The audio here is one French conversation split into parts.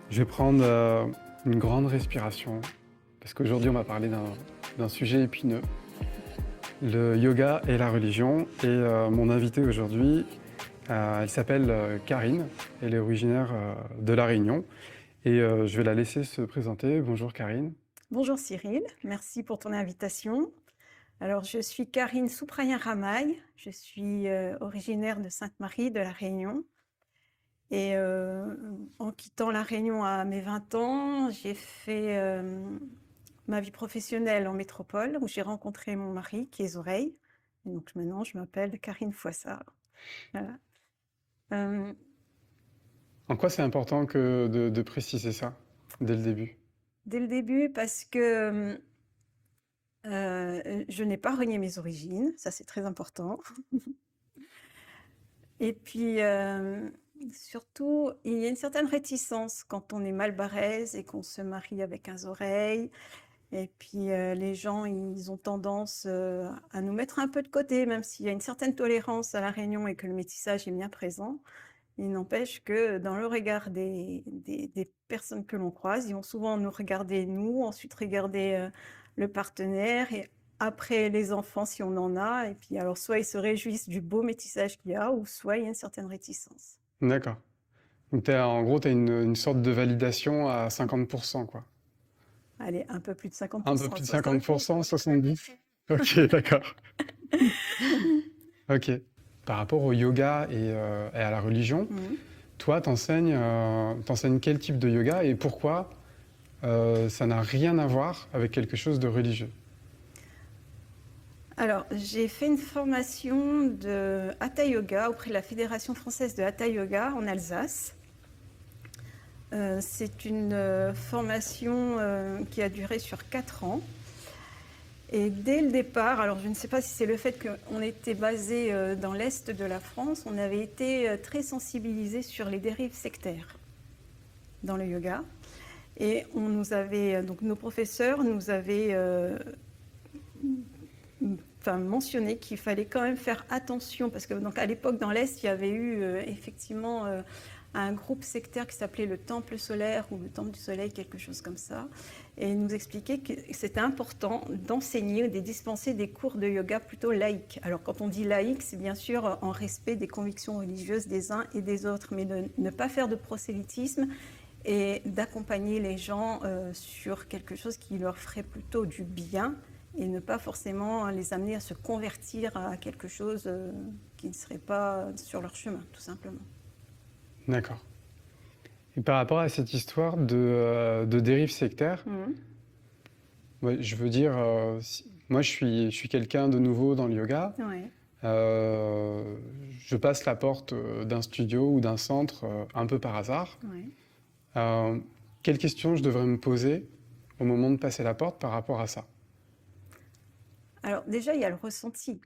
Je vais prendre une grande respiration, parce qu'aujourd'hui on va parler d'un sujet épineux, le yoga et la religion. Et mon invitée aujourd'hui, elle s'appelle Karine, elle est originaire de La Réunion. Et je vais la laisser se présenter. Bonjour Karine. Bonjour Cyril, merci pour ton invitation. Alors, je suis Karine Souprayen-Ramaille, je suis originaire de Sainte-Marie de La Réunion. Et en quittant La Réunion à mes 20 ans, j'ai fait ma vie professionnelle en métropole où j'ai rencontré mon mari qui est Zoreille. Et donc maintenant, je m'appelle Karine Foissard. Voilà. Euh, En quoi c'est important de préciser ça dès le début? Dès le début, parce que je n'ai pas renié mes origines, ça c'est très important. Et puis, surtout, il y a une certaine réticence quand on est malbaraise et qu'on se marie avec un oreille. Et puis, les gens, ils ont tendance à nous mettre un peu de côté, même s'il y a une certaine tolérance à La Réunion et que le métissage est bien présent. Il n'empêche que dans le regard des personnes que l'on croise, ils vont souvent nous regarder, nous, ensuite regarder le partenaire et après les enfants si on en a. Et puis alors soit ils se réjouissent du beau métissage qu'il y a, ou soit il y a une certaine réticence. D'accord. Donc en gros, tu as une sorte de validation à 50%, quoi. Allez, un peu plus de Un peu 50%, plus de 70. 50%, 70? Ok, d'accord. Ok. Par rapport au yoga et à la religion, Mhm. toi, t'enseignes quel type de yoga et pourquoi ça n'a rien à voir avec quelque chose de religieux? Alors, j'ai fait une formation de Hatha Yoga auprès de la Fédération française de Hatha Yoga en Alsace. C'est une formation qui a duré sur 4 ans. Et dès le départ, alors je ne sais pas si c'est le fait qu'on était basé dans l'Est de la France, on avait été très sensibilisés sur les dérives sectaires dans le yoga. Et on nous avait, donc nos professeurs nous avaient mentionné qu'il fallait quand même faire attention, parce que donc, à l'époque dans l'Est, il y avait eu effectivement un groupe sectaire qui s'appelait le Temple solaire ou le Temple du Soleil, quelque chose comme ça. Et il nous expliquait que c'était important d'enseigner ou de dispenser des cours de yoga plutôt laïques. Alors quand on dit laïque, c'est bien sûr en respect des convictions religieuses des uns et des autres, mais de ne pas faire de prosélytisme et d'accompagner les gens sur quelque chose qui leur ferait plutôt du bien et ne pas forcément les amener à se convertir à quelque chose qui ne serait pas sur leur chemin, tout simplement. D'accord. Et par rapport à cette histoire de dérive sectaire, Mmh. je veux dire, moi je suis quelqu'un de nouveau dans le yoga. Ouais. Euh, je passe la porte d'un studio ou d'un centre un peu par hasard. Ouais. Euh, Quelles questions je devrais me poser au moment de passer la porte par rapport à ça? Alors déjà, il y a le ressenti.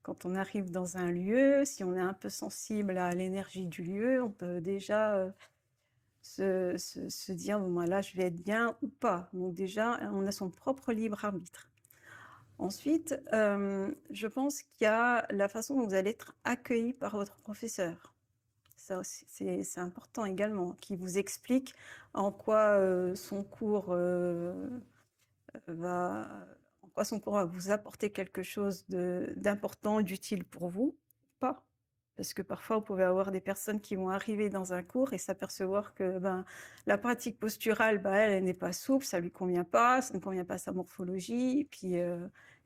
Quand on arrive dans un lieu, si on est un peu sensible à l'énergie du lieu, on peut déjà se dire, bon, là, je vais être bien ou pas. Donc déjà, on a son propre libre arbitre. Ensuite, je pense qu'il y a la façon dont vous allez être accueilli par votre professeur. Ça aussi, c'est important également, qui vous explique en quoi son cours va, en quoi son cours va vous apporter quelque chose d'important, d'utile pour vous, pas. Parce que parfois, vous pouvez avoir des personnes qui vont arriver dans un cours et s'apercevoir que la pratique posturale, elle n'est pas souple, ça ne lui convient pas, ça ne convient pas à sa morphologie,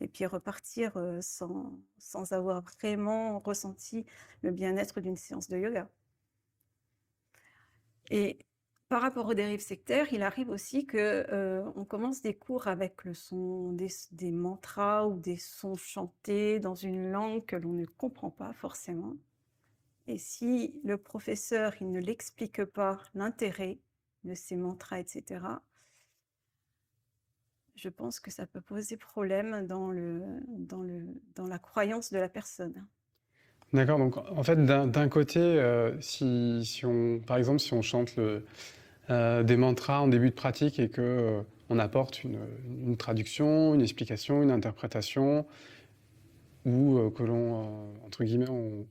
et puis repartir sans avoir vraiment ressenti le bien-être d'une séance de yoga. Et par rapport aux dérives sectaires, il arrive aussi qu'on commence des cours avec le son des mantras ou des sons chantés dans une langue que l'on ne comprend pas forcément. Et si le professeur il ne l'explique pas l'intérêt de ces mantras, etc., je pense que ça peut poser problème dans la croyance de la personne. D'accord, donc en fait, d'un côté, si on, par exemple, si on chante des mantras en début de pratique et que on apporte une traduction, une explication, une interprétation, ou que l'on, entre guillemets, on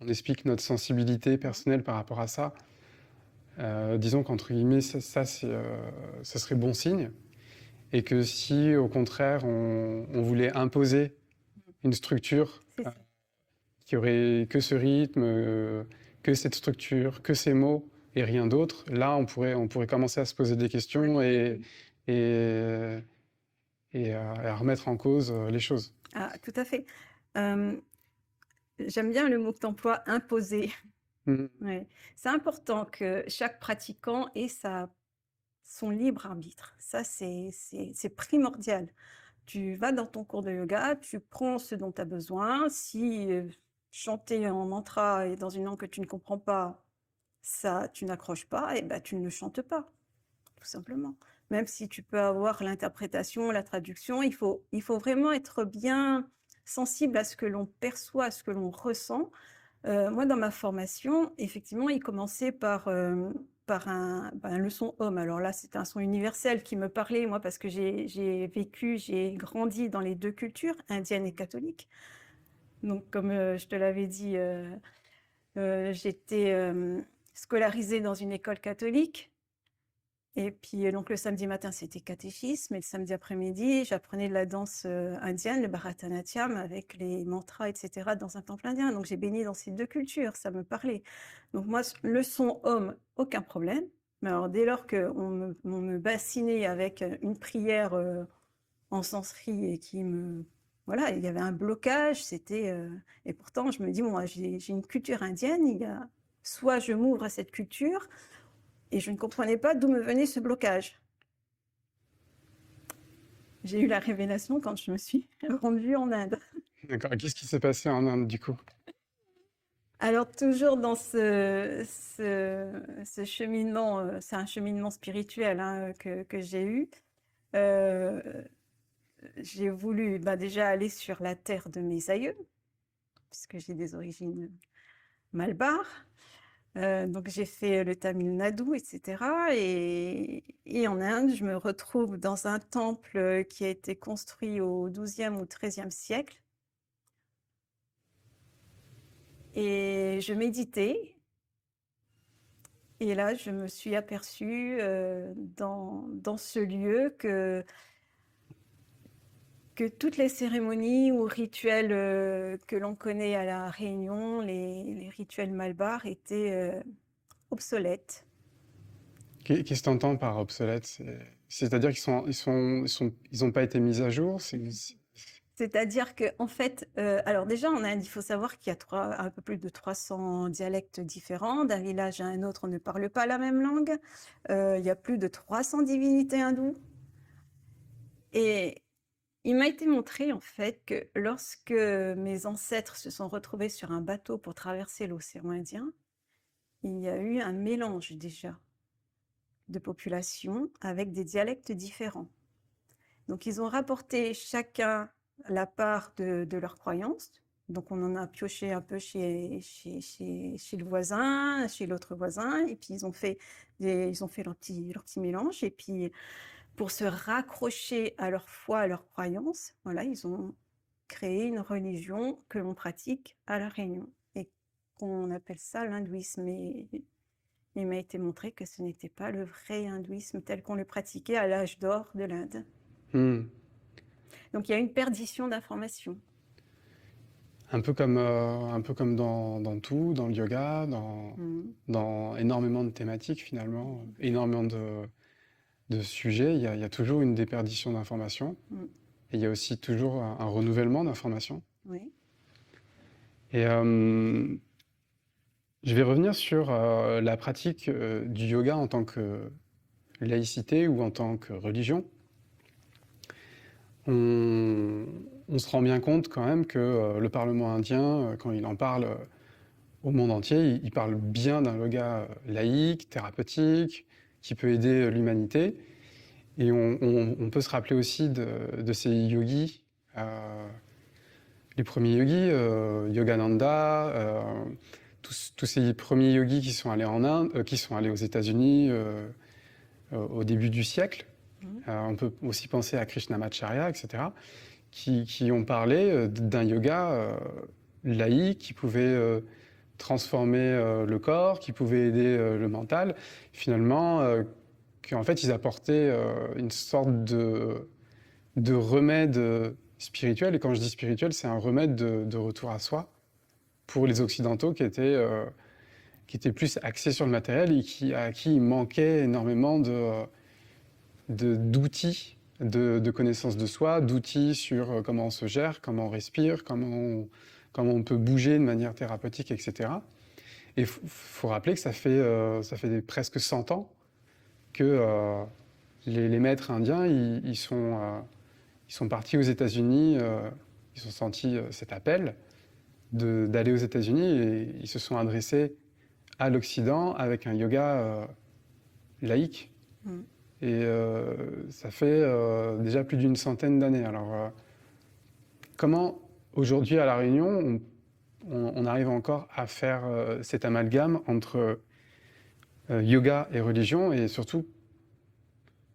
explique notre sensibilité personnelle par rapport à ça, disons qu'entre guillemets, ça serait bon signe. Et que si, au contraire, on voulait imposer une structure qui aurait que ce rythme, que cette structure, que ces mots et rien d'autre, là, on pourrait commencer à se poser des questions et à remettre en cause les choses. Ah, tout à fait. J'aime bien le mot que tu emploies, imposer. Ouais. C'est important que chaque pratiquant ait son libre arbitre. Ça, c'est primordial. Tu vas dans ton cours de yoga, tu prends ce dont tu as besoin. Si chanter en mantra et dans une langue que tu ne comprends pas, ça, tu n'accroches pas, et ben, tu ne le chantes pas, tout simplement. Même si tu peux avoir l'interprétation, la traduction, il faut vraiment être bien sensible à ce que l'on perçoit, à ce que l'on ressent. Moi, dans ma formation, effectivement, il commençait par un leçon homme. Alors là, c'était un son universel qui me parlait, moi, parce que j'ai grandi dans les deux cultures, indienne et catholique. Donc, comme je te l'avais dit, j'étais scolarisée dans une école catholique. Et puis, donc, le samedi matin, c'était catéchisme. Et le samedi après-midi, j'apprenais de la danse indienne, le Bharatanatyam, avec les mantras, etc., dans un temple indien. Donc, j'ai baigné dans ces deux cultures, ça me parlait. Donc, moi, le son homme, aucun problème. Mais alors, dès lors qu'on me bassinait avec une prière en sanskrit et voilà, il y avait un blocage, et pourtant, je me dis, moi, j'ai une culture indienne, soit je m'ouvre à cette culture, et je ne comprenais pas d'où me venait ce blocage. J'ai eu la révélation quand je me suis rendue en Inde. D'accord. Et qu'est-ce qui s'est passé en Inde, du coup? Alors, toujours dans ce cheminement, c'est un cheminement spirituel hein, que j'ai eu. J'ai voulu déjà aller sur la terre de mes aïeux, puisque j'ai des origines malbares. Donc j'ai fait le Tamil Nadu, etc. Et en Inde, je me retrouve dans un temple qui a été construit au XIIe ou XIIIe siècle. Et je méditais. Et là, je me suis aperçue dans ce lieu que toutes les cérémonies ou rituels que l'on connaît à La Réunion, les rituels malbars, étaient obsolètes. Qu'est-ce que tu entends par obsolète? C'est-à-dire qu'ils n'ont pas été mis à jour? C'est-à-dire qu'en fait, alors déjà en Inde, il faut savoir qu'il y a un peu plus de 300 dialectes différents. D'un village à un autre, on ne parle pas la même langue. Il y a plus de 300 divinités hindoues. Et il m'a été montré en fait que lorsque mes ancêtres se sont retrouvés sur un bateau pour traverser l'océan Indien, il y a eu un mélange déjà de populations avec des dialectes différents. Donc ils ont rapporté chacun la part de leurs croyances. Donc on en a pioché un peu chez le voisin, chez l'autre voisin, et puis ils ont fait leur petit mélange. Et puis pour se raccrocher à leur foi, à leurs croyances, voilà, ils ont créé une religion que l'on pratique à La Réunion et qu'on appelle ça l'hindouisme. Et il m'a été montré que ce n'était pas le vrai hindouisme tel qu'on le pratiquait à l'âge d'or de l'Inde. Donc il y a une perdition d'informations. Un peu comme dans tout, dans le yoga, dans énormément de thématiques finalement, énormément de sujets, il y a toujours une déperdition d'informations. Et il y a aussi toujours un renouvellement d'informations. Oui. Et je vais revenir sur la pratique du yoga en tant que laïcité ou en tant que religion. On se rend bien compte quand même que le Parlement indien, quand il en parle au monde entier, il parle bien d'un yoga laïque, thérapeutique, qui peut aider l'humanité. Et on peut se rappeler aussi de ces yogis, les premiers yogis, Yogananda, tous ces premiers yogis qui sont allés en Inde, qui sont allés aux États-Unis au début du siècle. On peut aussi penser à Krishnamacharya, etc., qui ont parlé d'un yoga laïque qui pouvait transformer le corps, qui pouvaient aider le mental. Finalement, qu'en fait, ils apportaient une sorte de remède spirituel. Et quand je dis spirituel, c'est un remède de retour à soi pour les Occidentaux qui étaient plus axés sur le matériel et à qui il manquait énormément d'outils de connaissance de soi, d'outils sur comment on se gère, comment on respire, comment on peut bouger de manière thérapeutique, etc. Et il faut rappeler que ça fait presque 100 ans que les maîtres indiens, ils sont partis aux États-Unis, ils ont senti cet appel d'aller aux États-Unis et ils se sont adressés à l'Occident avec un yoga laïque. Et ça fait déjà plus d'une centaine d'années. Alors, comment aujourd'hui à La Réunion, on arrive encore à faire cet amalgame entre yoga et religion, et surtout,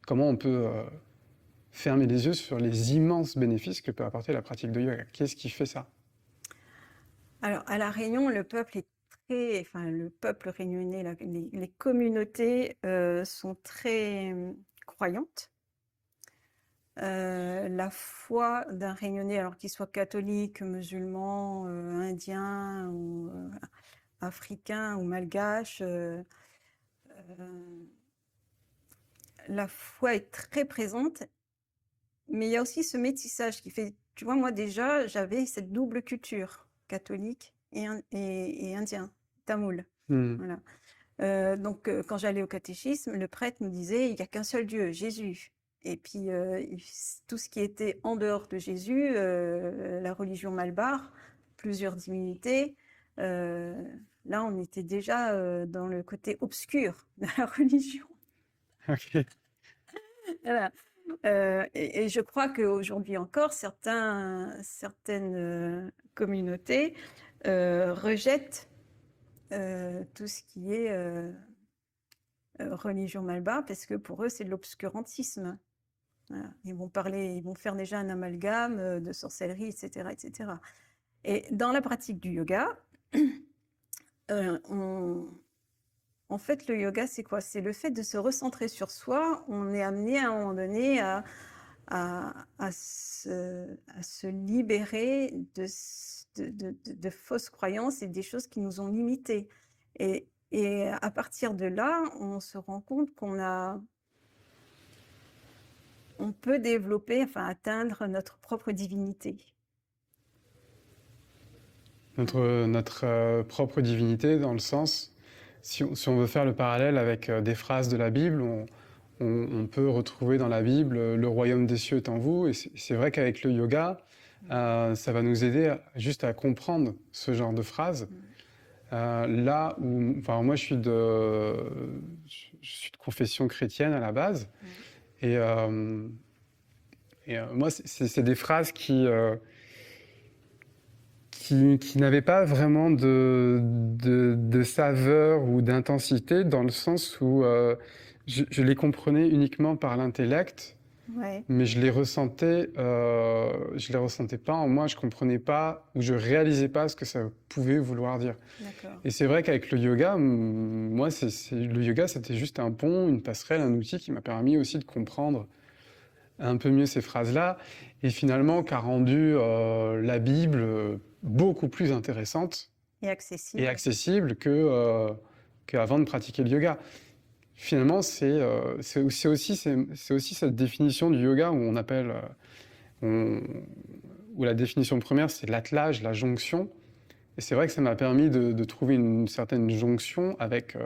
comment on peut fermer les yeux sur les immenses bénéfices que peut apporter la pratique de yoga? Qu'est-ce qui fait ça? Alors, à La Réunion, le peuple est le peuple réunionnais, les communautés sont très croyantes. La foi d'un Réunionnais, alors qu'il soit catholique, musulman, indien, ou africain ou malgache, la foi est très présente, mais il y a aussi ce métissage qui fait, tu vois, moi déjà, j'avais cette double culture, catholique et indien, tamoul. Voilà. Donc, quand j'allais au catéchisme, le prêtre nous disait, il n'y a qu'un seul Dieu, Jésus. Et puis, tout ce qui était en dehors de Jésus, la religion malbar, plusieurs divinités, là, on était déjà dans le côté obscur de la religion. Ok. Voilà. Et je crois qu'aujourd'hui encore, certaines communautés rejettent tout ce qui est religion malbar, parce que pour eux, c'est de l'obscurantisme. Voilà. Ils vont faire déjà un amalgame de sorcellerie, etc., etc. Et dans la pratique du yoga, en fait, le yoga, c'est quoi? C'est le fait de se recentrer sur soi. On est amené à un moment donné à se libérer de fausses croyances et des choses qui nous ont limités. Et à partir de là, on se rend compte on peut développer, enfin atteindre notre propre divinité. Notre propre divinité, dans le sens, si on veut faire le parallèle avec des phrases de la Bible, on peut retrouver dans la Bible « le royaume des cieux est en vous ». Et c'est vrai qu'avec le yoga, ça va nous aider juste à comprendre ce genre de phrases. Là où, enfin, moi, je suis de confession chrétienne à la base. Et moi, c'est des phrases qui n'avaient pas vraiment de saveur ou d'intensité, dans le sens où je les comprenais uniquement par l'intellect, mais je les ressentais pas en moi, je comprenais pas ou je réalisais pas ce que ça pouvait vouloir dire. Et c'est vrai qu'avec le yoga, moi, le yoga, c'était juste un pont, une passerelle, un outil qui m'a permis aussi de comprendre un peu mieux ces phrases-là, et finalement qui a rendu la Bible beaucoup plus intéressante et accessible qu'avant de pratiquer le yoga. Finalement, c'est aussi cette définition du yoga où on appelle, où la définition première, c'est l'attelage, la jonction. Et c'est vrai que ça m'a permis de trouver une certaine jonction avec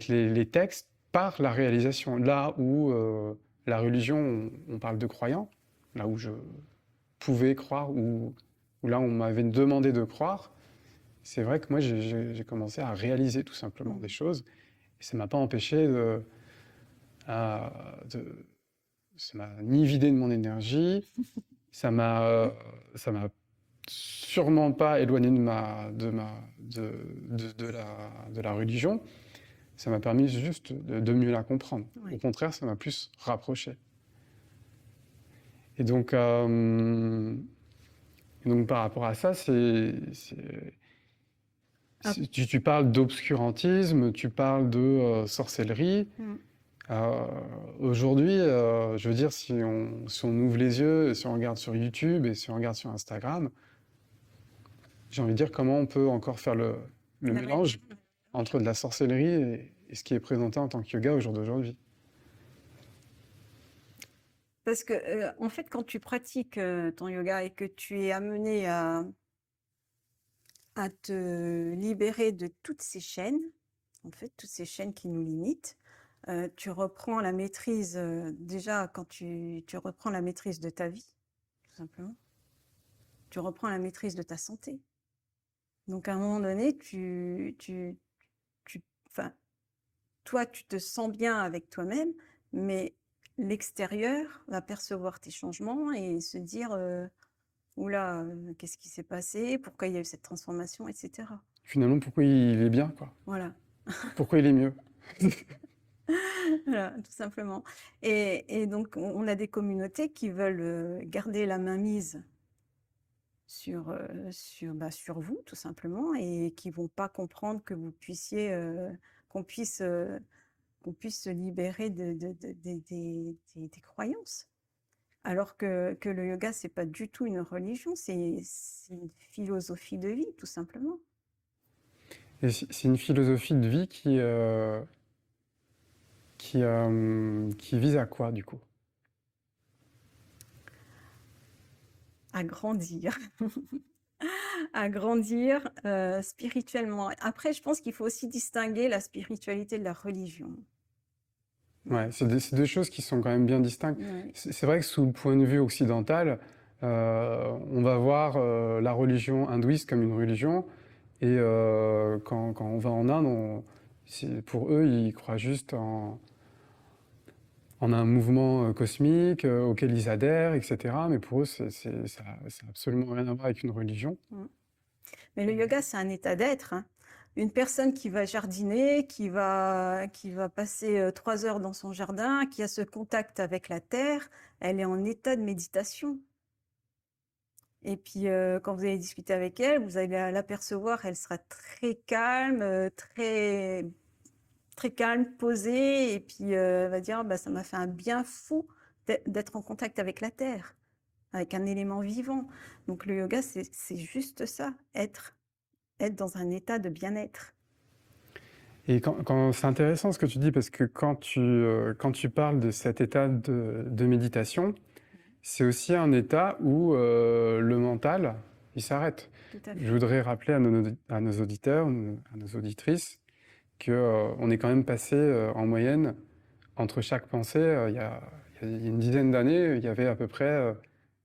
les textes par la réalisation. Là où la religion, on parle de croyants, là où je pouvais croire, ou là où on m'avait demandé de croire, c'est vrai que moi j'ai commencé à réaliser tout simplement des choses, et ça m'a pas empêché ça m'a ni vidé de mon énergie, ça m'a sûrement pas éloigné de la religion. Ça m'a permis juste de mieux la comprendre. Au contraire, ça m'a plus rapproché. Et donc par rapport à ça, Ah, Tu parles d'obscurantisme, tu parles de sorcellerie. mm. Euh, Aujourd'hui, je veux dire, si on ouvre les yeux, et si on regarde sur YouTube et si on regarde sur Instagram, j'ai envie de dire comment on peut encore faire le La même- mélange entre de la sorcellerie et ce qui est présenté en tant que yoga au jour d'aujourd'hui. Parce que, en fait, quand tu pratiques ton yoga et que tu es amené à te libérer de toutes ces chaînes, en fait, toutes ces chaînes qui nous limitent, tu reprends la maîtrise, déjà quand tu reprends la maîtrise de ta vie, tout simplement. Tu reprends la maîtrise de ta santé. Donc à un moment donné, enfin, toi, tu te sens bien avec toi-même, mais l'extérieur va percevoir tes changements et se dire oula, qu'est-ce qui s'est passé? Pourquoi il y a eu cette transformation, etc. Finalement, pourquoi il est bien, quoi? Voilà. Pourquoi il est mieux? Voilà, tout simplement. Et donc, on a des communautés qui veulent garder la mainmise sur vous, tout simplement, et qui vont pas comprendre que vous puissiez, qu'on puisse, euh, qu'on puisse se libérer des croyances. Alors que le yoga, c'est pas du tout une religion, c'est une philosophie de vie, tout simplement. Et c'est une philosophie de vie qui vise à quoi, du coup? À grandir, à grandir spirituellement. Après, je pense qu'il faut aussi distinguer la spiritualité de la religion. Ouais, c'est deux choses qui sont quand même bien distinctes. Ouais. C'est vrai que sous le point de vue occidental, on va voir la religion hindouiste comme une religion, et quand on va en Inde, pour eux, ils croient juste en un mouvement cosmique auquel ils adhèrent, etc. Mais pour eux, ça n'a absolument rien à voir avec une religion. Mm. Mais le yoga, c'est un état d'être, hein. Une personne qui va jardiner, qui va passer 3 heures dans son jardin, qui a ce contact avec la terre, elle est en état de méditation. Et puis, quand vous allez discuter avec elle, vous allez l'apercevoir, elle sera très calme, très calme, posée, et puis elle va dire, bah, ça m'a fait un bien fou d'être en contact avec la terre, avec un élément vivant. Donc le yoga, c'est juste ça, être dans un état de bien-être. Et c'est intéressant ce que tu dis, parce que quand tu parles de cet état de méditation, c'est aussi un état où le mental, il s'arrête. Tout à Je fait. voudrais rappeler à nos auditeurs, à nos auditrices, que on est quand même passé en moyenne entre chaque pensée. Il y a une dizaine d'années, il y avait à peu près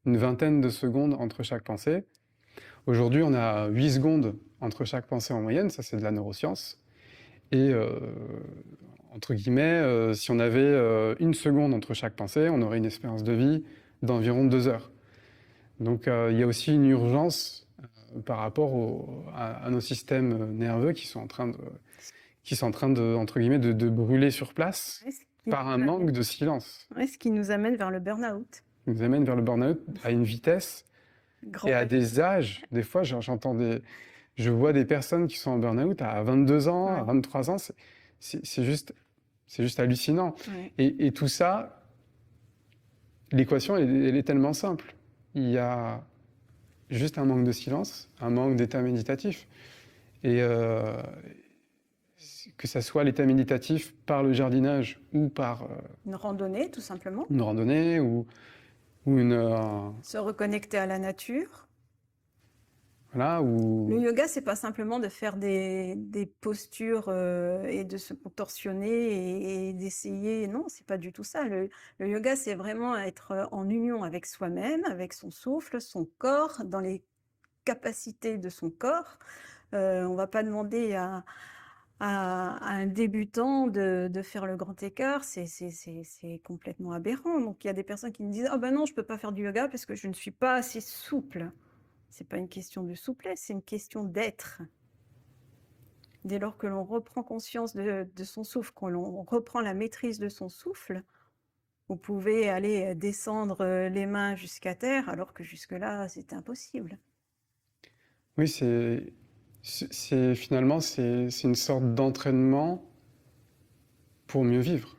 une vingtaine de secondes entre chaque pensée. Aujourd'hui, on a 8 secondes entre chaque pensée en moyenne. Ça, c'est de la neuroscience. Et entre guillemets, si on avait une seconde entre chaque pensée, on aurait une espérance de vie d'environ 2 heures. Donc il y a aussi une urgence par rapport à nos systèmes nerveux qui sont en train de, entre guillemets, de brûler sur place Ouais, par un manque de silence. ce qui nous amène vers le burn-out. Ça nous amène vers le burn-out à une vitesse Grand et à A. des âges. Des fois, je vois des personnes qui sont en burn-out à 22 ans, à Ouais. 23 ans. C'est juste hallucinant. Ouais. Et tout ça, l'équation, elle est tellement simple. Il y a juste un manque de silence, un manque d'état méditatif. Et que ça soit l'état méditatif par le jardinage ou par Une randonnée, tout simplement. une randonnée ou une... Se reconnecter à la nature. voilà, Le ou... yoga, c'est pas simplement de faire des postures et de se contorsionner et d'essayer. Non, c'est pas du tout ça. Le yoga, c'est vraiment être en union avec soi-même, avec son souffle, son corps, dans les capacités de son corps. On va pas demander à un débutant de faire le grand écart, c'est complètement aberrant. Donc il y a des personnes qui me disent ah ben non, je peux pas faire du yoga parce que je ne suis pas assez souple. C'est pas une question de souplesse, c'est une question d'être. Dès lors que l'on reprend conscience de son souffle, quand l'on reprend la maîtrise de son souffle, vous pouvez aller descendre les mains jusqu'à terre, alors que jusque-là, c'était impossible. Oui, c'est... Finalement, c'est une sorte d'entraînement pour mieux vivre,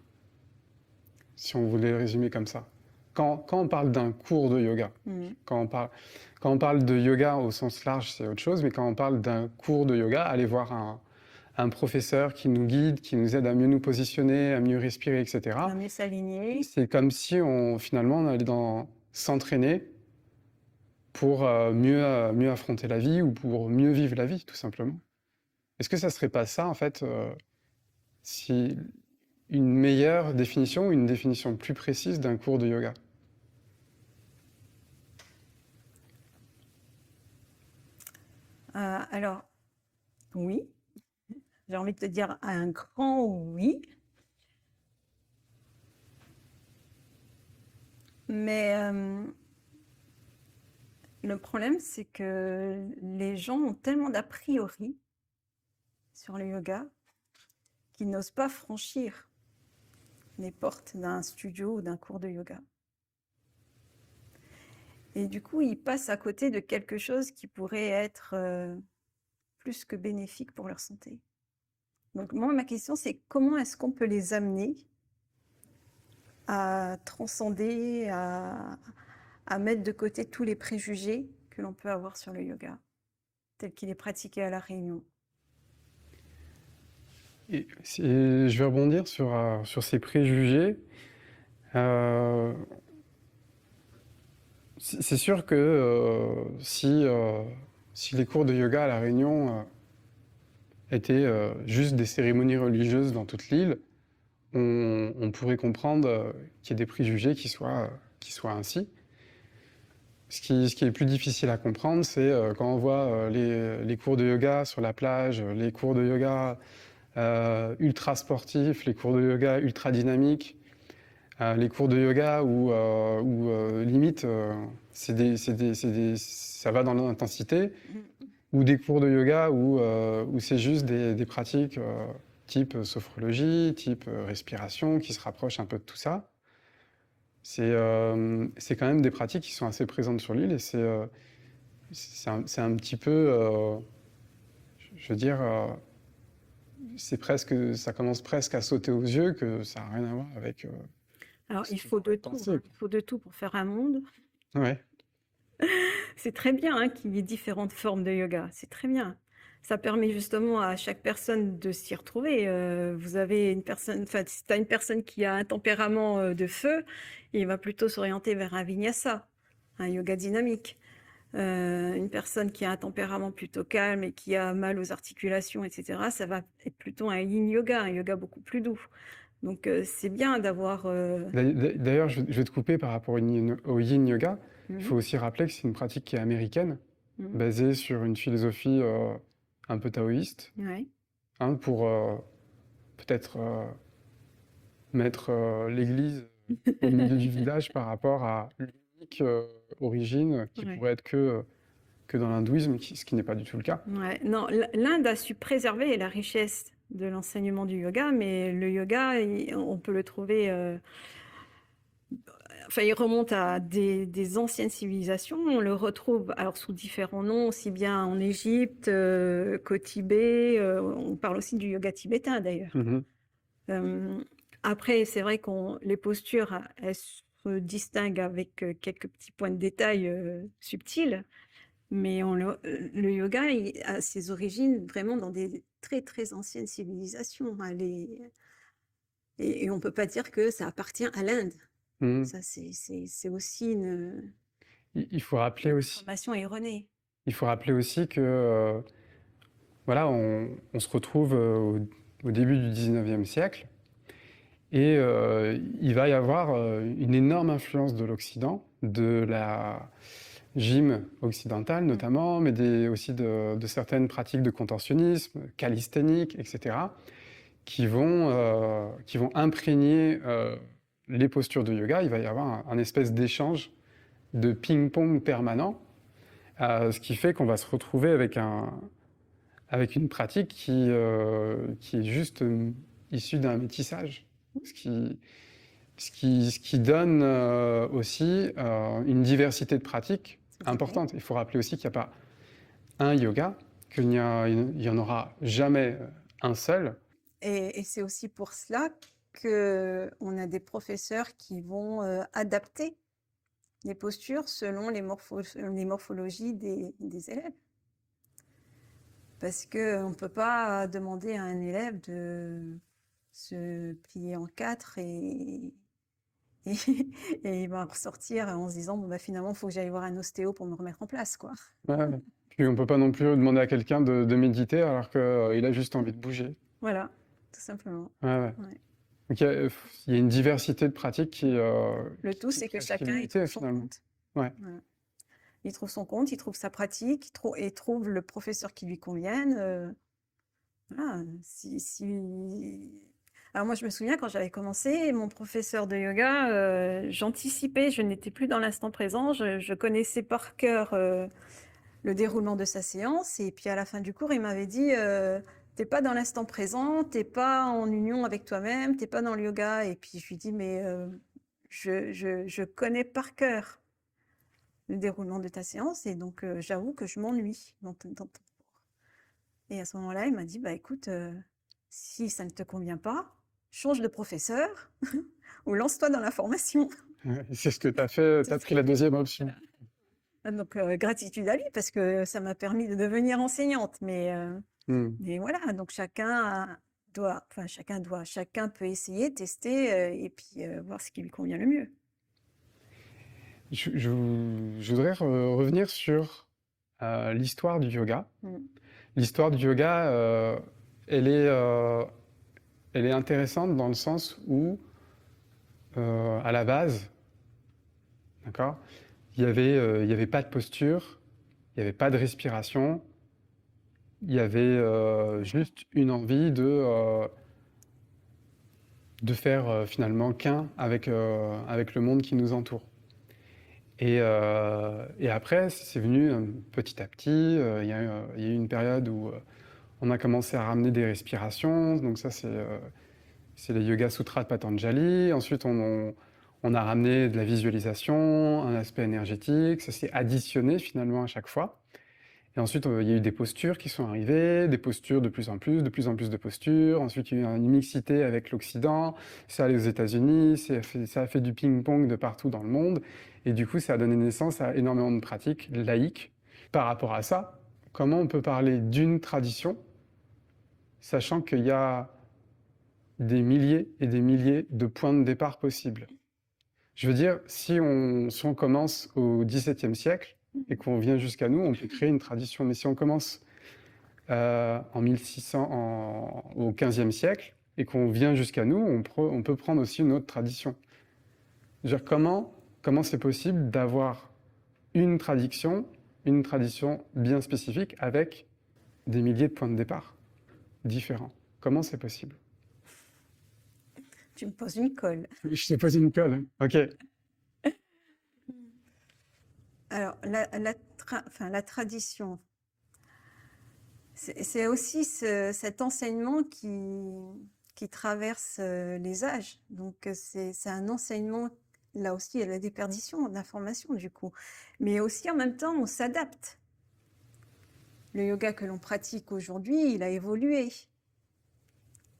si on voulait le résumer comme ça. Quand on parle d'un cours de yoga, quand on parle de yoga au sens large, c'est autre chose, mais quand on parle d'un cours de yoga, aller voir un professeur qui nous guide, qui nous aide à mieux nous positionner, à mieux respirer, etc. À mieux s'aligner. C'est comme si finalement on allait s'entraîner pour mieux affronter la vie ou pour mieux vivre la vie, tout simplement. Est-ce que ça serait pas ça, en fait, si une meilleure définition ou une définition plus précise d'un cours de yoga? Alors, oui. J'ai envie de te dire un grand oui. Mais le problème, c'est que les gens ont tellement d'a priori sur le yoga qu'ils n'osent pas franchir les portes d'un studio ou d'un cours de yoga. Et du coup, ils passent à côté de quelque chose qui pourrait être plus que bénéfique pour leur santé. Donc moi, ma question, c'est comment est-ce qu'on peut les amener à transcender, à mettre de côté tous les préjugés que l'on peut avoir sur le yoga, tel qu'il est pratiqué à La Réunion. Et je vais rebondir sur ces préjugés. C'est sûr que si les cours de yoga à La Réunion étaient juste des cérémonies religieuses dans toute l'île, on pourrait comprendre qu'il y ait des préjugés qui soient ainsi. Ce qui est plus difficile à comprendre, c'est quand on voit les cours de yoga sur la plage, les cours de yoga ultra sportifs, les cours de yoga ultra dynamiques, les cours de yoga où limite ça va dans l'intensité, ou des cours de yoga où c'est juste des pratiques type sophrologie, type respiration, qui se rapprochent un peu de tout ça. C'est quand même des pratiques qui sont assez présentes sur l'île et c'est un petit peu, je veux dire, ça commence presque à sauter aux yeux que ça n'a rien à voir avec... Alors, il faut de tout, hein. Il faut de tout pour faire un monde. Ouais. C'est très bien hein, qu'il y ait différentes formes de yoga, c'est très bien. Ça permet justement à chaque personne de s'y retrouver. Vous avez une personne, enfin, si tu as une personne qui a un tempérament de feu, il va plutôt s'orienter vers un vinyasa, un yoga dynamique. Une personne qui a un tempérament plutôt calme et qui a mal aux articulations, etc., ça va être plutôt un yin yoga, un yoga beaucoup plus doux. Donc c'est bien d'avoir... D'ailleurs, je vais te couper par rapport au yin yoga. Il faut aussi rappeler que c'est une pratique qui est américaine, basée sur une philosophie un peu taoïste, hein, pour peut-être mettre l'église au milieu du village par rapport à l'unique origine qui pourrait être que dans l'hindouisme, ce qui n'est pas du tout le cas. Ouais, non, l'Inde a su préserver la richesse de l'enseignement du yoga, mais le yoga, on peut le trouver... Enfin, il remonte à des anciennes civilisations. On le retrouve alors sous différents noms, aussi bien en Égypte qu'au Tibet. On parle aussi du yoga tibétain d'ailleurs. Après, c'est vrai que les postures, elles se distinguent avec quelques petits points de détail subtils, mais le yoga a ses origines vraiment dans des très très anciennes civilisations. Et on ne peut pas dire que ça appartient à l'Inde. Ça, c'est aussi une information erronée. Il faut rappeler aussi que voilà, on se retrouve au début du 19e siècle et il va y avoir une énorme influence de l'Occident, de la gym occidentale notamment, mais aussi de certaines pratiques de contorsionnisme, calisthénique, etc., qui vont imprégner les postures de yoga. Il va y avoir un espèce d'échange de ping-pong permanent, ce qui fait qu'on va se retrouver avec une pratique qui est juste issue d'un métissage, ce qui donne aussi une diversité de pratiques importante. Il faut rappeler aussi qu'il n'y a pas un yoga, qu'il n'y y en aura jamais un seul. Et c'est aussi pour cela qu'on a des professeurs qui vont adapter les postures selon les morphologies des élèves. Parce qu'on ne peut pas demander à un élève de se plier en quatre et il va ressortir en se disant bon, bah, finalement, il faut que j'aille voir un ostéo pour me remettre en place, quoi. Ouais. Puis on ne peut pas non plus demander à quelqu'un de méditer alors qu'il a juste envie de bouger. Voilà, tout simplement. Ouais. Ouais. Donc il y a une diversité de pratiques qui. Le tout, c'est que crée chacun y l'unité, trouve son finalement. compte. Ouais. Voilà. Il trouve son compte, il trouve sa pratique, il trouve le professeur qui lui convienne. Voilà. Alors moi, je me souviens quand j'avais commencé, mon professeur de yoga, j'anticipais, je n'étais plus dans l'instant présent, je connaissais par cœur le déroulement de sa séance, et puis à la fin du cours, il m'avait dit t'es pas dans l'instant présent, t'es pas en union avec toi-même, t'es pas dans le yoga. Et puis je lui dis mais je connais par cœur le déroulement de ta séance, et donc j'avoue que je m'ennuie dans ton cours. Et à ce moment-là, il m'a dit bah écoute, si ça ne te convient pas, change de professeur ou lance-toi dans la formation. Ouais, c'est ce que tu as fait, tu as pris la deuxième option. Donc gratitude à lui parce que ça m'a permis de devenir enseignante. Mais voilà, donc chacun peut essayer, tester et puis voir ce qui lui convient le mieux. Je voudrais revenir sur l'histoire du yoga. L'histoire du yoga, elle est intéressante dans le sens où, à la base, d'accord, il y avait pas de posture, il n'y avait pas de respiration, il y avait juste une envie de faire finalement qu'un avec le monde qui nous entoure. Et après, c'est venu petit à petit. Il y a eu une période où on a commencé à ramener des respirations. Donc ça, c'est les Yoga Sutras de Patanjali. Ensuite, on a ramené de la visualisation, un aspect énergétique. Ça s'est additionné finalement à chaque fois. Et ensuite, il y a eu des postures qui sont arrivées, des postures de plus en plus de postures. Ensuite, il y a eu une mixité avec l'Occident. Ça allait aux États-Unis, ça a fait du ping-pong de partout dans le monde. Et du coup, ça a donné naissance à énormément de pratiques laïques. Par rapport à ça, comment on peut parler d'une tradition, sachant qu'il y a des milliers et des milliers de points de départ possibles? Je veux dire, si on commence au XVIIe siècle, et qu'on vient jusqu'à nous, on peut créer une tradition. Mais si on commence en 1600, au XVe siècle, et qu'on vient jusqu'à nous, on peut prendre aussi une autre tradition. Je veux dire, comment c'est possible d'avoir une tradition bien spécifique avec des milliers de points de départ différents? Comment c'est possible? Tu me poses une colle. Je t'ai posé une colle, ok. Alors, la tradition, c'est aussi cet enseignement qui traverse les âges. Donc, c'est un enseignement, là aussi, il y a la déperdition d'informations, du coup. Mais aussi, en même temps, on s'adapte. Le yoga que l'on pratique aujourd'hui, il a évolué.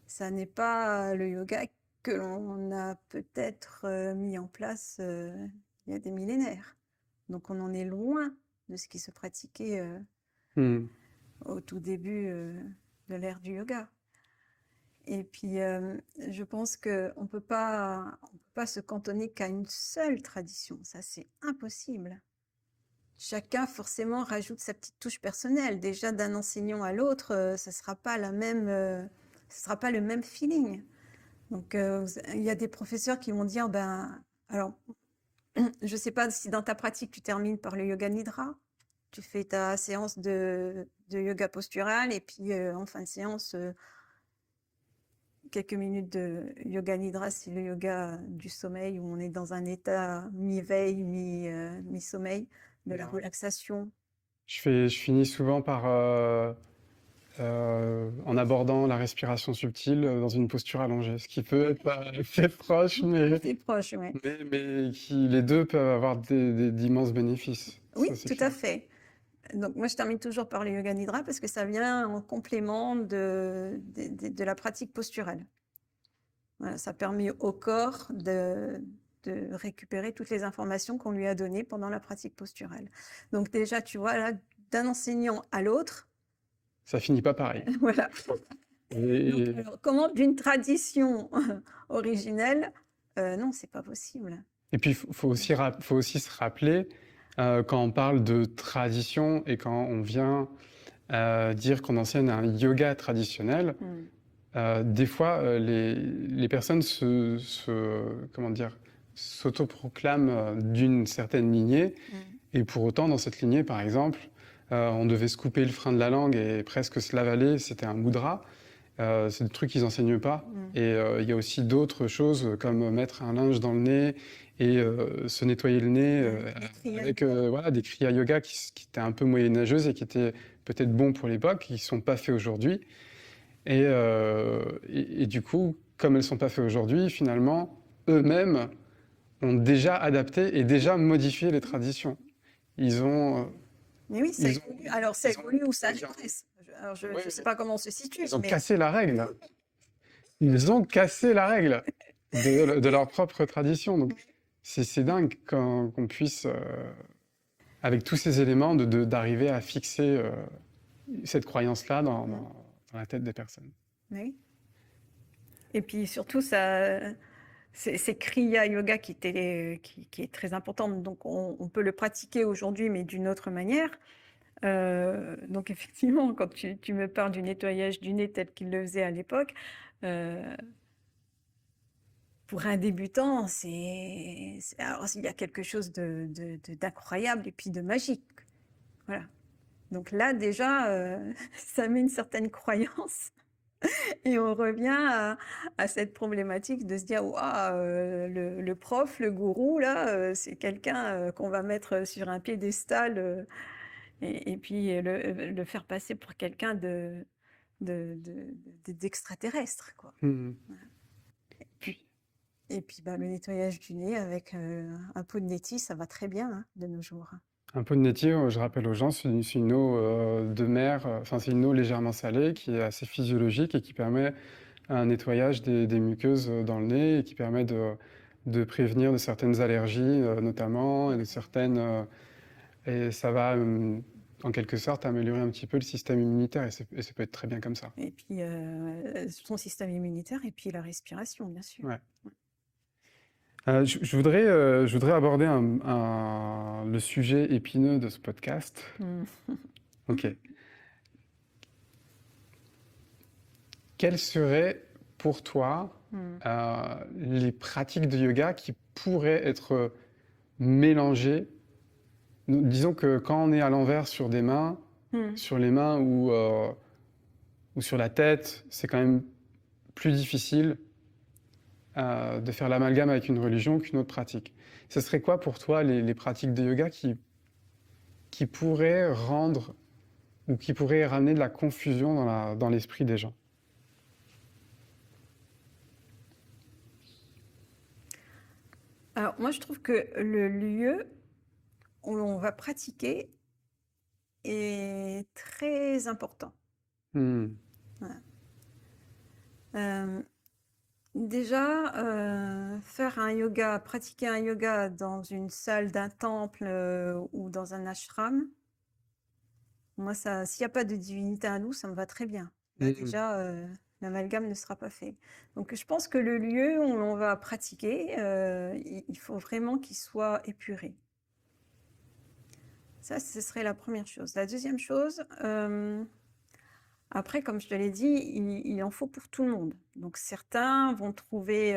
Ça n'est pas le yoga que l'on a peut-être mis en place il y a des millénaires. Donc on en est loin de ce qui se pratiquait au tout début de l'ère du yoga. Et puis je pense qu'on ne peut pas se cantonner qu'à une seule tradition. Ça, c'est impossible. Chacun forcément rajoute sa petite touche personnelle. Déjà d'un enseignant à l'autre, ça ne sera pas le même feeling. Donc il y a des professeurs qui vont dire alors je ne sais pas si dans ta pratique, tu termines par le yoga nidra. Tu fais ta séance de yoga postural et puis en fin de séance, quelques minutes de yoga nidra, c'est le yoga du sommeil où on est dans un état mi-veille, mi-sommeil, de la relaxation. Je finis souvent par, en abordant la respiration subtile dans une posture allongée, ce qui peut être assez proche, mais qui les deux peuvent avoir d'immenses bénéfices. Oui, ça, c'est tout clair. à fait. Donc moi, je termine toujours par le yoga nidra parce que ça vient en complément de la pratique posturelle. Voilà, ça permet au corps de récupérer toutes les informations qu'on lui a données pendant la pratique posturelle. Donc déjà, tu vois, là, d'un enseignant à l'autre, Ça finit pas pareil. voilà. Donc, Et, alors, comment d'une tradition originelle, non, c'est pas possible. et puis, faut aussi se rappeler, quand on parle de tradition et quand on vient dire qu'on enseigne un yoga traditionnel, des fois, les personnes comment dire, s'autoproclament d'une certaine lignée, et pour autant, dans cette lignée, par exemple, on devait se couper le frein de la langue et presque se l'avaler, c'était un mudra. C'est des trucs qu'ils n'enseignent pas. Et il y a aussi d'autres choses comme mettre un linge dans le nez et se nettoyer le nez avec voilà, des kriya yoga qui étaient un peu moyenâgeuses et qui étaient peut-être bons pour l'époque, qui ne sont pas faits aujourd'hui. Et du coup, comme elles ne sont pas faites aujourd'hui, finalement, eux-mêmes ont déjà adapté et déjà modifié les traditions. Ils ont... Mais oui, ça ils ont- évolue. Alors, ça ils ont- évolue ou ça régresse. Alors, je ne sais pas comment on se situe, Ils ont mais cassé la règle. Ils ont cassé la règle de leur propre tradition. Donc, c'est dingue qu'on puisse, avec tous ces éléments, d'arriver à fixer cette croyance-là dans la tête des personnes. oui. Et puis surtout, c'est Kriya Yoga qui est très importante. Donc, on peut le pratiquer aujourd'hui, mais d'une autre manière. Donc, effectivement, quand tu me parles du nettoyage du nez tel qu'il le faisait à l'époque, pour un débutant, alors, il y a quelque chose d'incroyable et puis de magique. Voilà. Donc là, déjà, ça met une certaine croyance. Et on revient à cette problématique de se dire, waouh, le prof, le gourou, là, c'est quelqu'un qu'on va mettre sur un piédestal et puis le faire passer pour quelqu'un d'extraterrestre, quoi. Voilà. Et puis bah, le nettoyage du nez avec un pot de neti, ça va très bien hein, de nos jours. Un pot de neti, je rappelle aux gens, c'est une eau de mer, enfin c'est une eau légèrement salée qui est assez physiologique et qui permet un nettoyage des muqueuses dans le nez et qui permet de prévenir de certaines allergies notamment et de certaines... et ça va en quelque sorte améliorer un petit peu le système immunitaire et ça peut être très bien comme ça. Et puis son système immunitaire et puis la respiration, bien sûr. Ouais. Je voudrais aborder le sujet épineux de ce podcast. Ok. Quelles seraient pour toi les pratiques de yoga qui pourraient être mélangées? Disons que quand on est à l'envers sur des mains, sur les mains ou sur la tête, c'est quand même plus difficile de faire l'amalgame avec une religion qu'une autre pratique. Ce serait quoi pour toi les pratiques de yoga qui pourraient rendre ou qui pourraient ramener de la confusion dans l'esprit des gens? Alors moi je trouve que le lieu où on va pratiquer est très important. Voilà. Déjà, faire un yoga, pratiquer un yoga dans une salle d'un temple ou dans un ashram, moi, s'il n'y a pas de divinité hindoue, ça me va très bien. Là, déjà, l'amalgame ne sera pas fait. Donc, je pense que le lieu où on va pratiquer, il faut vraiment qu'il soit épuré. Ça, ce serait la première chose. La deuxième chose, après, comme je te l'ai dit, il en faut pour tout le monde. Donc, certains vont trouver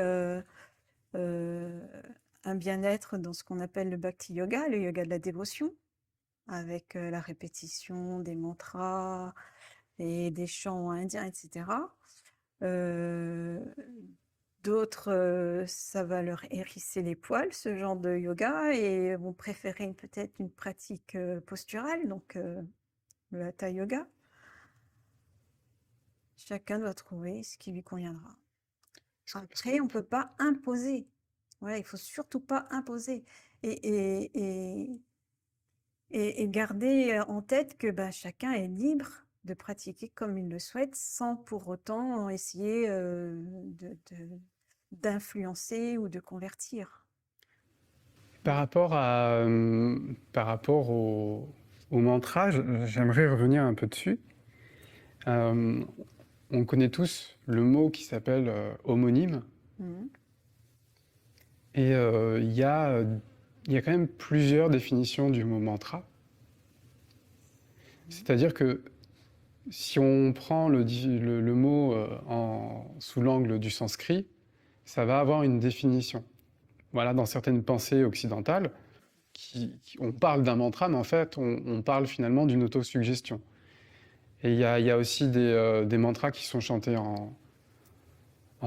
un bien-être dans ce qu'on appelle le bhakti yoga, le yoga de la dévotion, avec la répétition des mantras et des chants indiens, etc. D'autres, ça va leur hérisser les poils, ce genre de yoga, et vont préférer peut-être une pratique posturale, donc le hatha yoga. Chacun doit trouver ce qui lui conviendra. Après, on ne peut pas imposer. Voilà, il ne faut surtout pas imposer. Et Et garder en tête que chacun est libre de pratiquer comme il le souhaite sans pour autant essayer d'influencer ou de convertir. Par rapport au mantra, j'aimerais revenir un peu dessus. On connaît tous le mot qui s'appelle homonyme. Mhm. Et il y a quand même plusieurs définitions du mot mantra. C'est-à-dire que si on prend le mot sous l'angle du sanskrit, ça va avoir une définition. Voilà, dans certaines pensées occidentales, on parle d'un mantra, mais en fait, on parle finalement d'une autosuggestion. Et il y a aussi des mantras qui sont chantés en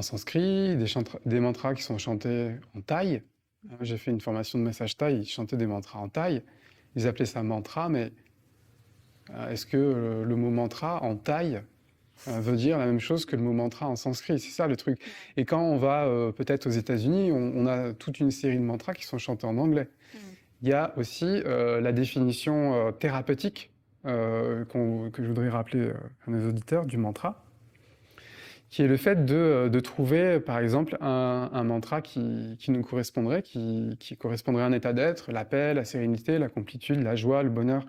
sanskrit, des mantras qui sont chantés en thaï. J'ai fait une formation de massage thaï, ils chantaient des mantras en thaï. Ils appelaient ça mantra, mais est-ce que le mot mantra en thaï veut dire la même chose que le mot mantra en sanskrit? C'est ça le truc. Et quand on va peut-être aux États-Unis, on a toute une série de mantras qui sont chantés en anglais. Il y a aussi la définition thérapeutique que je voudrais rappeler à nos auditeurs du mantra, qui est le fait de trouver, par exemple, un mantra qui nous correspondrait, qui correspondrait à un état d'être, la paix, la sérénité, la complétude, la joie, le bonheur,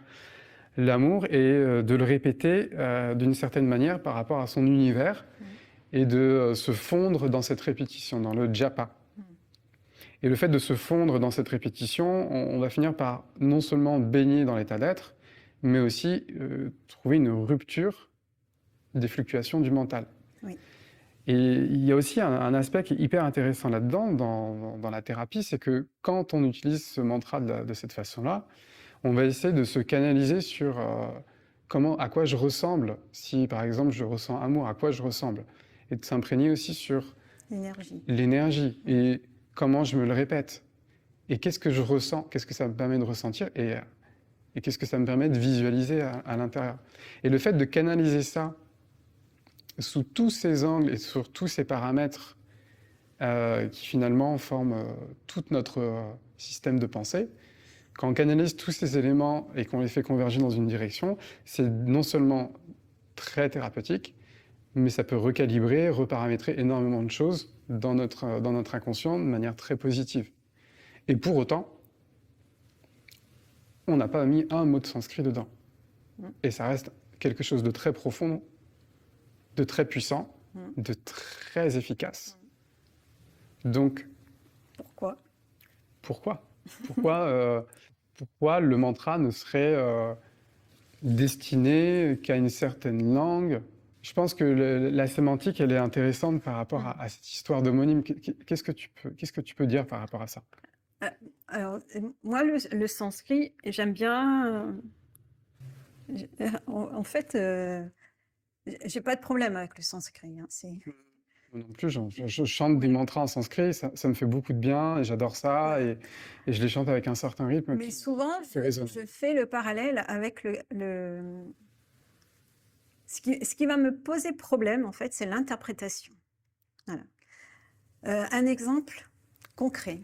l'amour, et de le répéter d'une certaine manière par rapport à son univers, et de se fondre dans cette répétition, dans le japa. Et le fait de se fondre dans cette répétition, on va finir par non seulement baigner dans l'état d'être, mais aussi trouver une rupture des fluctuations du mental. Oui. Et il y a aussi un aspect qui est hyper intéressant là-dedans, dans la thérapie, c'est que quand on utilise ce mantra de cette façon-là, on va essayer de se canaliser sur à quoi je ressemble, si par exemple je ressens amour, à quoi je ressemble, et de s'imprégner aussi sur l'énergie, et comment je me le répète, et qu'est-ce que je ressens, qu'est-ce que ça me permet de ressentir, et qu'est-ce que ça me permet de visualiser à l'intérieur. Et le fait de canaliser ça sous tous ces angles et sur tous ces paramètres qui finalement forment tout notre système de pensée, quand on canalise tous ces éléments et qu'on les fait converger dans une direction, c'est non seulement très thérapeutique, mais ça peut recalibrer, reparamétrer énormément de choses dans notre inconscient de manière très positive. Et pour autant, on n'a pas mis un mot de sanskrit dedans. Et ça reste quelque chose de très profond, de très puissant, de très efficace. Donc, pourquoi le mantra ne serait destiné qu'à une certaine langue? Je pense que la sémantique, elle est intéressante par rapport à cette histoire d'homonyme. Qu'est-ce que tu peux dire par rapport à ça? Alors, moi, le sanskrit, j'aime bien. En fait, j'ai pas de problème avec le sanskrit. Hein, non plus, je chante des mantras en sanskrit, ça me fait beaucoup de bien, et j'adore ça, et je les chante avec un certain rythme. Mais souvent, je fais le parallèle avec ce qui va me poser problème, en fait, c'est l'interprétation. Voilà. Un exemple concret.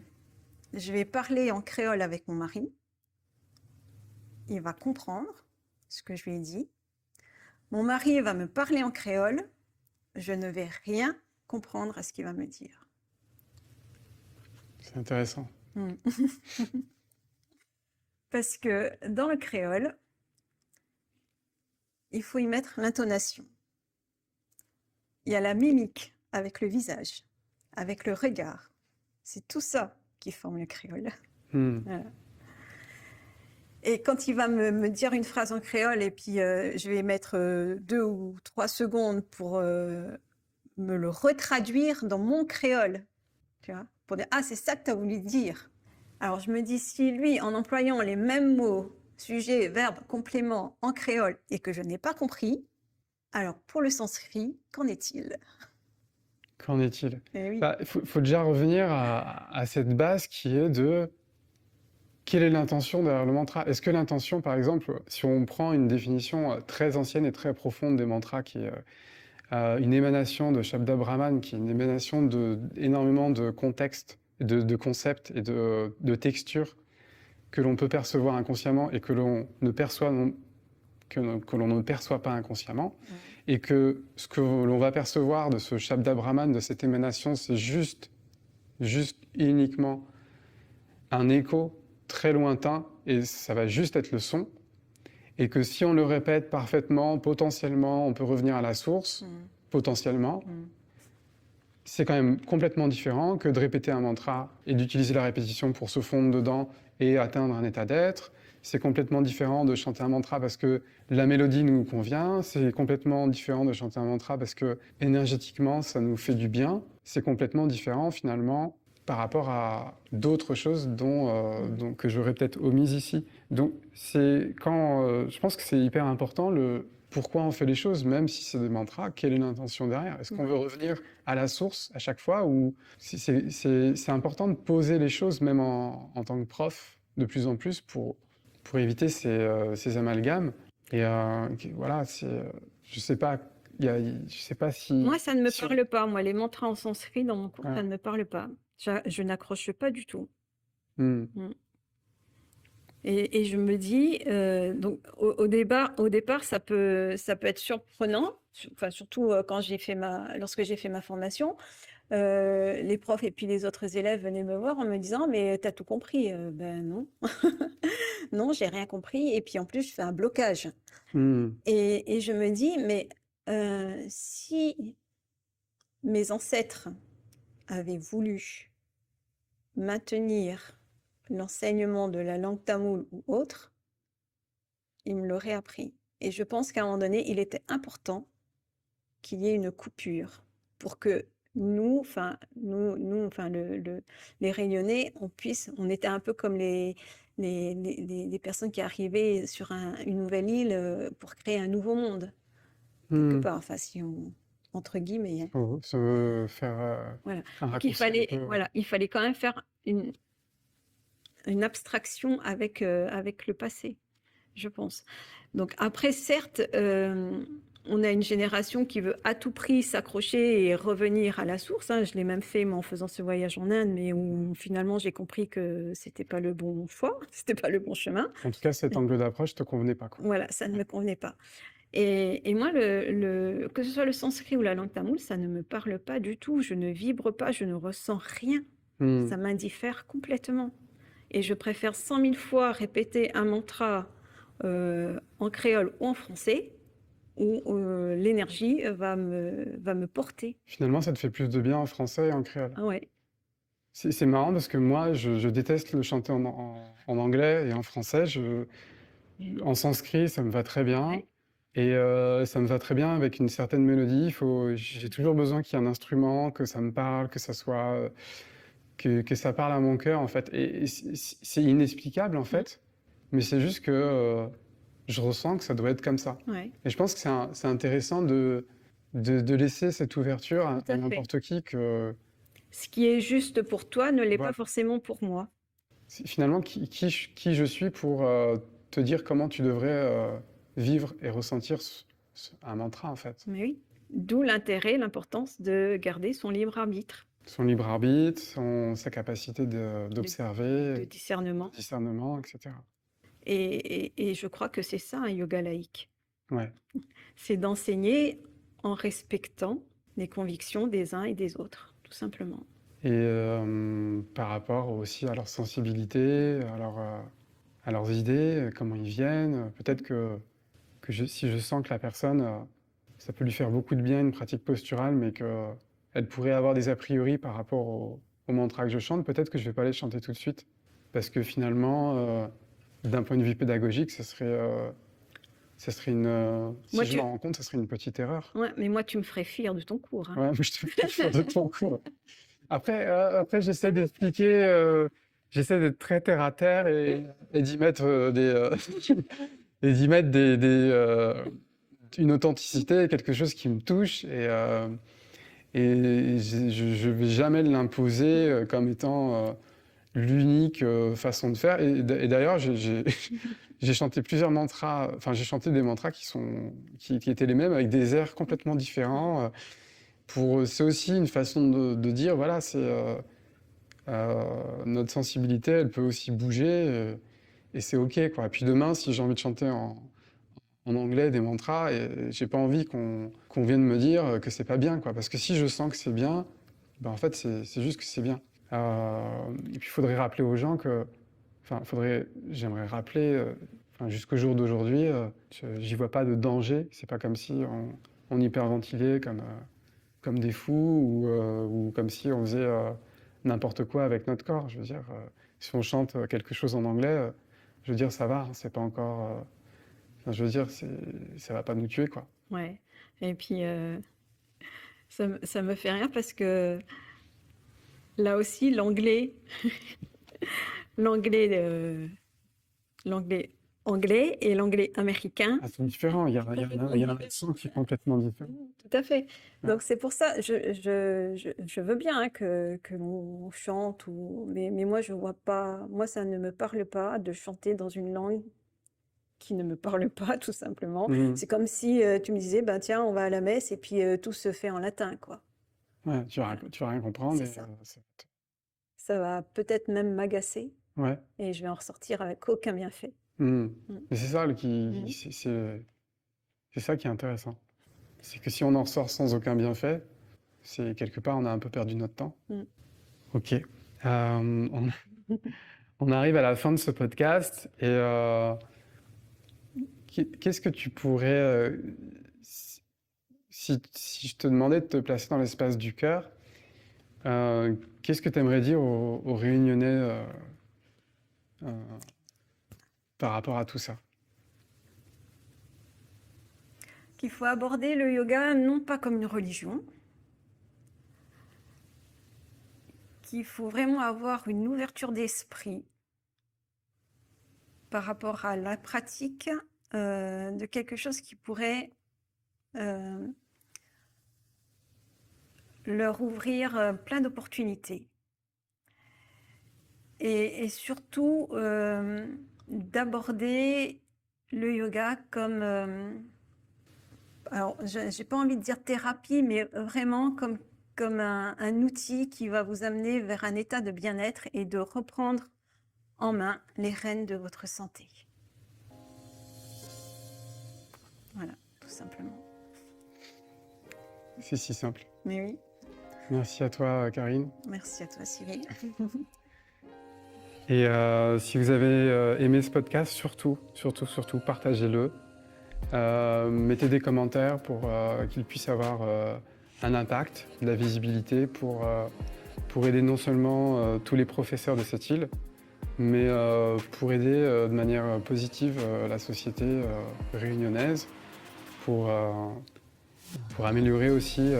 Je vais parler en créole avec mon mari. Il va comprendre ce que je lui ai dit. Mon mari va me parler en créole. Je ne vais rien comprendre à ce qu'il va me dire. C'est intéressant. Parce que dans le créole, il faut y mettre l'intonation. Il y a la mimique avec le visage, avec le regard. C'est tout ça qui forme le créole. Voilà. Et quand il va me dire une phrase en créole, et puis je vais mettre 2 ou 3 secondes pour me le retraduire dans mon créole, tu vois, pour dire « Ah, c'est ça que tu as voulu dire ». Alors je me dis, si lui, en employant les mêmes mots, sujet, verbe, complément, en créole, et que je n'ai pas compris, alors pour le sanskrit, qu'en est-il? Qu'en est-il? Oui. Faut déjà revenir à cette base qui est de quelle est l'intention derrière le mantra? Est-ce que l'intention, par exemple, si on prend une définition très ancienne et très profonde des mantras, qui est une émanation de Shabda Brahman, qui est une émanation énormément de contextes, de concepts et de textures que l'on peut percevoir inconsciemment et que l'on ne perçoit, que l'on ne perçoit pas inconsciemment, et que ce que l'on va percevoir de ce Shabda Brahman, de cette émanation, c'est juste uniquement un écho très lointain, et ça va juste être le son, et que si on le répète parfaitement, potentiellement, on peut revenir à la source, potentiellement. C'est quand même complètement différent que de répéter un mantra et d'utiliser la répétition pour se fondre dedans et atteindre un état d'être. C'est complètement différent de chanter un mantra parce que la mélodie nous convient. C'est complètement différent de chanter un mantra parce que énergétiquement, ça nous fait du bien. C'est complètement différent finalement par rapport à d'autres choses que j'aurais peut-être omises ici. Donc je pense que c'est hyper important pourquoi on fait les choses, même si c'est des mantras, quelle est l'intention derrière? Est-ce qu'on veut revenir à la source à chaque fois ou c'est important de poser les choses, même en tant que prof, de plus en plus pour éviter ces amalgames. Et voilà, je sais pas, je sais pas si... Moi, ça ne me parle pas. Moi, les mantras en sanskrit dans mon cours, ça ne me parle pas. Je n'accroche pas du tout. Et je me dis, donc au départ, ça peut être surprenant, enfin, surtout lorsque j'ai fait ma formation. Les profs et puis les autres élèves venaient me voir en me disant mais t'as tout compris? Ben non, non, j'ai rien compris. Et puis en plus, je fais un blocage. Et je me dis mais si mes ancêtres avaient voulu maintenir l'enseignement de la langue tamoule ou autre, ils me l'auraient appris. Et je pense qu'à un moment donné, il était important qu'il y ait une coupure pour que nous, les Réunionnais, on était un peu comme les personnes qui arrivaient sur une nouvelle île pour créer un nouveau monde, quelque part. Enfin, si on, entre guillemets. Faut se faire voilà. un raccourci. Il fallait quand même faire une abstraction avec le passé, je pense. Donc après, certes, on a une génération qui veut à tout prix s'accrocher et revenir à la source. Je l'ai même fait en faisant ce voyage en Inde, mais où finalement j'ai compris que c'était pas le bon choix, c'était pas le bon chemin. En tout cas, cet angle d'approche te convenait pas, quoi. Voilà, ça ne me convenait pas. Et moi, que ce soit le sanskrit ou la langue tamoule, ça ne me parle pas du tout. Je ne vibre pas, je ne ressens rien. Ça m'indiffère complètement. Et je préfère 100 000 fois répéter un mantra en créole ou en français, où l'énergie va me porter. Finalement, ça te fait plus de bien en français et en créole. Ah ouais. C'est marrant parce que moi, je déteste le chanter en anglais et en français. En sanskrit, ça me va très bien. Ouais. Et ça me va très bien avec une certaine mélodie. J'ai toujours besoin qu'il y ait un instrument, que ça me parle, que ça soit... que ça parle à mon cœur, en fait. Et c'est inexplicable, en fait. Mais c'est juste que je ressens que ça doit être comme ça. Ouais. Et je pense que c'est intéressant de laisser cette ouverture à n'importe qui. Ce qui est juste pour toi ne l'est pas forcément pour moi. Finalement, qui je suis pour te dire comment tu devrais vivre et ressentir un mantra, en fait. Mais oui. D'où l'intérêt, l'importance de garder son libre arbitre. Son libre arbitre, sa capacité d'observer, de discernement, etc. Et je crois que c'est ça un yoga laïque. Ouais. C'est d'enseigner en respectant les convictions des uns et des autres, tout simplement. Et par rapport aussi à leur sensibilité, à leurs idées, comment ils viennent, peut-être que si je sens que la personne, ça peut lui faire beaucoup de bien, une pratique posturale, mais qu'elle pourrait avoir des a priori par rapport au mantra que je chante, peut-être que je ne vais pas les chanter tout de suite. Parce que finalement, d'un point de vue pédagogique, ça serait une... si je m'en rends compte, ça serait une petite erreur. Ouais, mais moi, tu me ferais fuir de ton cours. Ouais, je te ferais fuir de ton cours. Après, j'essaie d'expliquer, j'essaie d'être très terre à terre et d'y mettre une authenticité, quelque chose qui me touche. Et je ne vais jamais l'imposer comme étant l'unique façon de faire. Et d'ailleurs, j'ai chanté plusieurs mantras, enfin, j'ai chanté des mantras qui étaient les mêmes avec des airs complètement différents. C'est aussi une façon de dire, voilà, notre sensibilité, elle peut aussi bouger. et c'est OK, quoi. Et puis demain, si j'ai envie de chanter en anglais des mantras, et j'ai pas envie qu'on vienne me dire que c'est pas bien, quoi. Parce que si je sens que c'est bien, ben en fait, c'est juste que c'est bien. Et puis, il faudrait rappeler aux gens que... Enfin, j'aimerais rappeler, jusqu'au jour d'aujourd'hui, j'y vois pas de danger. C'est pas comme si on hyperventilait comme des fous ou comme si on faisait n'importe quoi avec notre corps. Je veux dire, si on chante quelque chose en anglais, je veux dire, ça va, hein, c'est pas encore... je veux dire, ça va pas nous tuer, quoi. Ouais. Et puis, ça me fait rire parce que là aussi, l'anglais, l'anglais anglais et l'anglais américain. Ah, c'est différent, il y a un accent qui est complètement différent. Tout à fait. Ouais. Donc c'est pour ça, je veux bien hein, que l'on chante, mais moi je vois pas, moi ça ne me parle pas de chanter dans une langue qui ne me parle pas, tout simplement. Mhm. C'est comme si tu me disais, bah tiens, on va à la messe et puis tout se fait en latin, quoi. Ouais, tu vas rien comprendre. C'est ça. Ça va peut-être même m'agacer Ouais. et je vais en ressortir avec aucun bienfait. Mhm. Mm. Mais c'est ça Mhm. c'est ça qui est intéressant. C'est que si on en sort sans aucun bienfait, c'est quelque part on a un peu perdu notre temps. Mm. Ok. On arrive à la fin de ce podcast et qu'est-ce que tu pourrais, si je te demandais de te placer dans l'espace du cœur, qu'est-ce que tu aimerais dire aux Réunionnais par rapport à tout ça? Qu'il faut aborder le yoga non pas comme une religion, qu'il faut vraiment avoir une ouverture d'esprit par rapport à la pratique de quelque chose qui pourrait leur ouvrir plein d'opportunités. Et surtout d'aborder le yoga comme, alors j'ai pas envie de dire thérapie, mais vraiment comme un outil qui va vous amener vers un état de bien-être et de reprendre en main les rênes de votre santé. Voilà, tout simplement. C'est si simple. Mais oui. Merci à toi, Karine. Merci à toi, Cyril. Et si vous avez aimé ce podcast, surtout, partagez-le. Mettez des commentaires pour qu'il puisse avoir un impact, de la visibilité pour aider non seulement tous les professeurs de cette île, mais pour aider de manière positive la société réunionnaise, pour améliorer aussi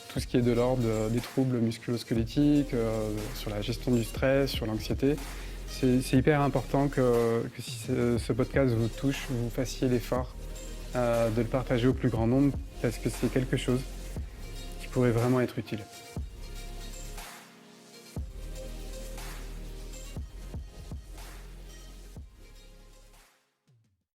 tout ce qui est de l'ordre des troubles musculo-squelettiques, sur la gestion du stress, sur l'anxiété. C'est hyper important que si ce podcast vous touche, vous fassiez l'effort de le partager au plus grand nombre, parce que c'est quelque chose qui pourrait vraiment être utile.